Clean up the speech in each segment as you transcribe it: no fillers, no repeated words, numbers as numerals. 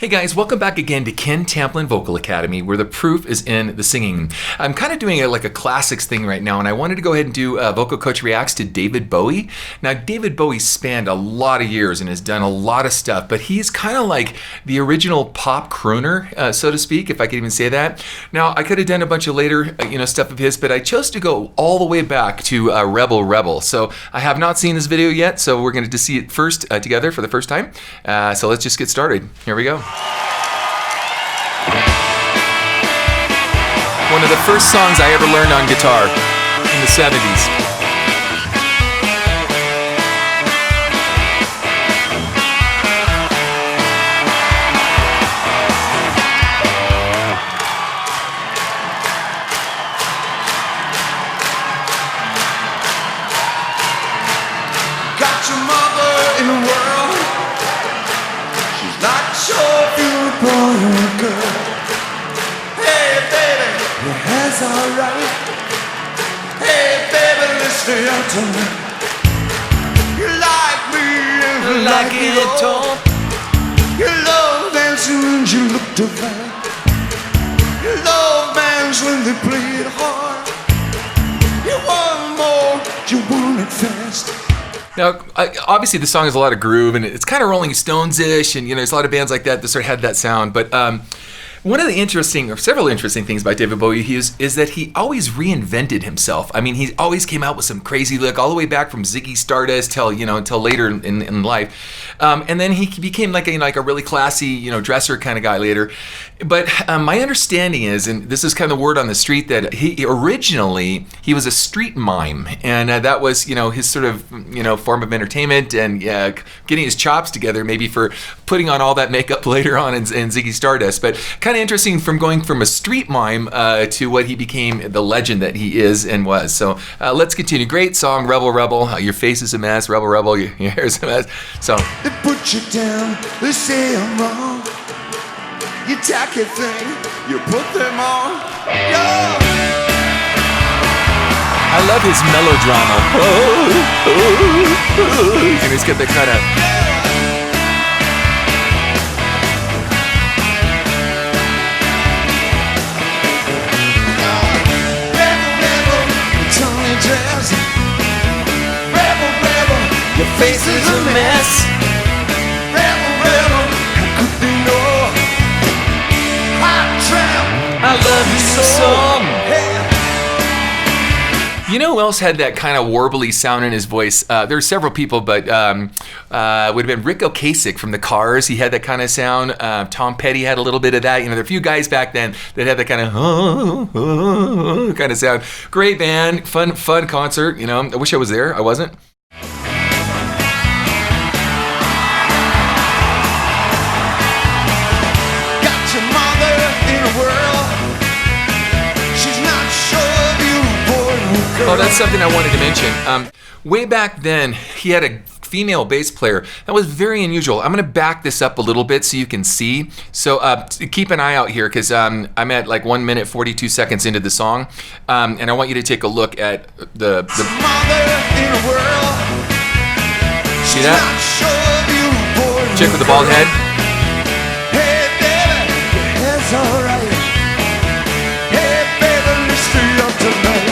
Hey guys, welcome back again to Ken Tamplin Vocal Academy, where the proof is in the singing. I'm kind of doing it like a classics thing right now, and I wanted to go ahead and do Vocal Coach Reacts to David Bowie. Now, David Bowie spanned a lot of years and has done a lot of stuff, but he's kind of like the original pop crooner, so to speak, if I could even say that. Now, I could have done a bunch of later, stuff of his, but I chose to go all the way back to Rebel Rebel. So I have not seen this video yet, so we're going to see it first together for the first time. So let's just get started. Here we go. One of the first songs I ever learned on guitar in the 70s. Got your mother in the world. She's not sure if you're a boy or a girl. Hey baby, your hair's alright. Hey baby, listen up to me. You like me and you like it all. You love dancing and you look divine. You love bands when they play it hard. You want more, you want it fast. Now, obviously the song has a lot of groove and it's kind of Rolling Stones-ish, and there's a lot of bands like that sort of had that sound, but one of the several interesting things about David Bowie is that he always reinvented himself. I mean, he always came out with some crazy look, all the way back from Ziggy Stardust till later in life, and then he became like a really classy dresser kind of guy later. But my understanding is, and this is kind of the word on the street, that he originally was a street mime, and that was his sort of form of entertainment and getting his chops together, maybe for putting on all that makeup later on in Ziggy Stardust. But kind of interesting from going from a street mime to what he became, the legend that he is and was. So let's continue. Great song, Rebel Rebel. Your face is a mess, Rebel Rebel. Your hair's a mess. So they put you down, they say I'm wrong. You tack your thing, you put them on. Yeah. I love his melodrama. And he's got that kind of. Your face is a mess. Rebel, rebel, how could they know? Hot tramp, I love you so. Hey. You know who else had that kind of warbly sound in his voice? There are several people, but would have been Rick Ocasek from the Cars. He had that kind of sound. Tom Petty had a little bit of that. There are a few guys back then that had that kind of kind of sound. Great band, fun concert. I wish I was there. I wasn't. Oh, that's something I wanted to mention. Way back then, he had a female bass player. That was very unusual. I'm going to back this up a little bit so you can see. So keep an eye out here, because I'm at like 1 minute 42 seconds into the song, and I want you to take a look at the See that? Chick with the bald head. Hey baby, your hair's alright. Hey baby, let's stay up tonight.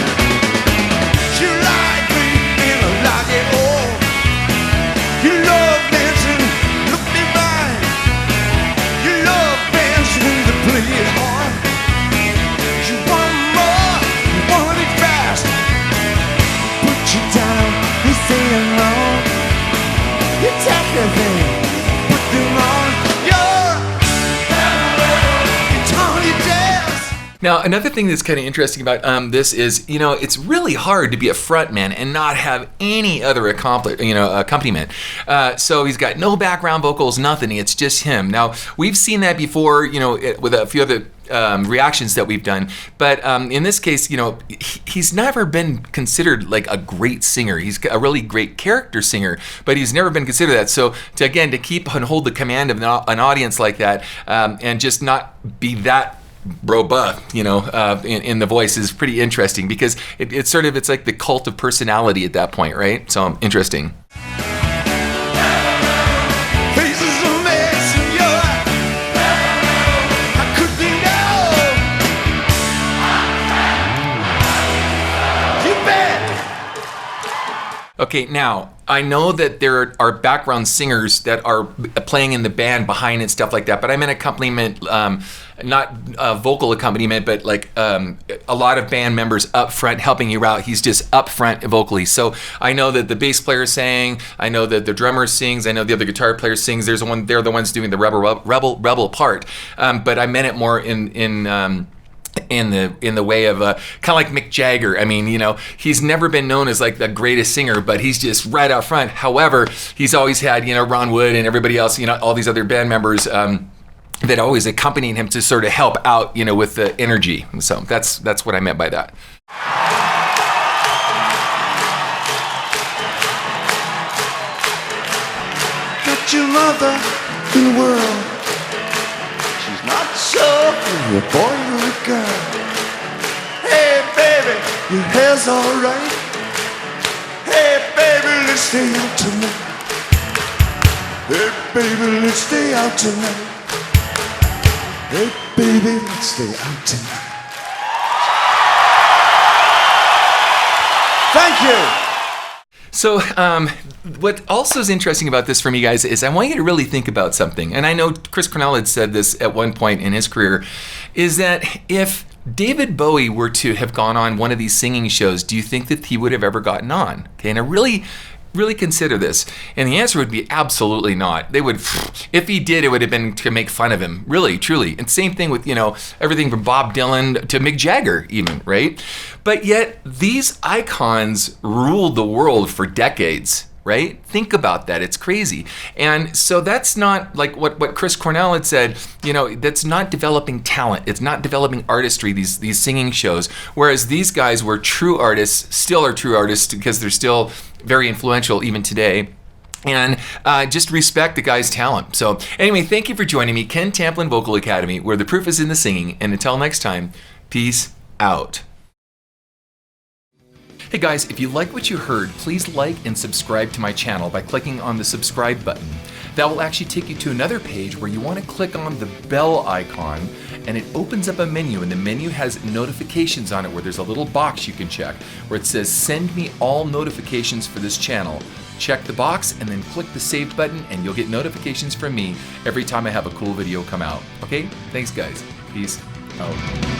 Now, another thing that's kind of interesting about this is, it's really hard to be a frontman and not have any other accompaniment. So he's got no background vocals, nothing. It's just him. Now, we've seen that before, with a few other reactions that we've done, but in this case, he's never been considered like a great singer. He's a really great character singer, but he's never been considered that. So to keep and hold the command of an audience like that, and just not be that robust, in the voice is pretty interesting, because it's like the cult of personality at that point, right? So interesting. Okay, now I know that there are background singers that are playing in the band behind and stuff like that, but I'm in accompaniment, not vocal accompaniment, but like a lot of band members up front helping you out. He's just up front vocally. So I know that the bass player sang, I know that the drummer sings, I know the other guitar player sings. They're the ones doing the rebel part. But I meant it more in the way of kind of like Mick Jagger. I mean, he's never been known as like the greatest singer, but he's just right out front. However, he's always had, Ron Wood and everybody else, all these other band members that always accompanying him to sort of help out, with the energy. So that's what I meant by that. Got your mother in the world. She's not sure if you're a boy or a girl. Hey baby, your hair's alright. Hey baby, let's stay out tonight. Hey baby, let's stay out tonight. Hey baby, let's stay out tonight. Thank you. So what also is interesting about this for me, guys, is I want you to really think about something. And I know Chris Cornell had said this at one point in his career, is that if David Bowie were to have gone on one of these singing shows, do you think that he would have ever gotten on? Okay, and I really consider this. And the answer would be absolutely not. They would, if he did, it would have been to make fun of him, really, truly. And same thing with, everything from Bob Dylan to Mick Jagger even, right? But yet these icons ruled the world for decades, right? Think about that. It's crazy. And so that's not like what Chris Cornell had said, that's not developing talent. It's not developing artistry, these singing shows. Whereas these guys were true artists, still are true artists because they're still very influential even today. And just respect the guy's talent. So anyway, thank you for joining me, Ken Tamplin Vocal Academy, where the proof is in the singing. And until next time, peace out. Hey guys, if you like what you heard, please like and subscribe to my channel by clicking on the subscribe button. That will actually take you to another page where you want to click on the bell icon, and it opens up a menu, and the menu has notifications on it where there's a little box you can check where it says send me all notifications for this channel. Check the box and then click the save button and you'll get notifications from me every time I have a cool video come out. Okay? Thanks guys. Peace out.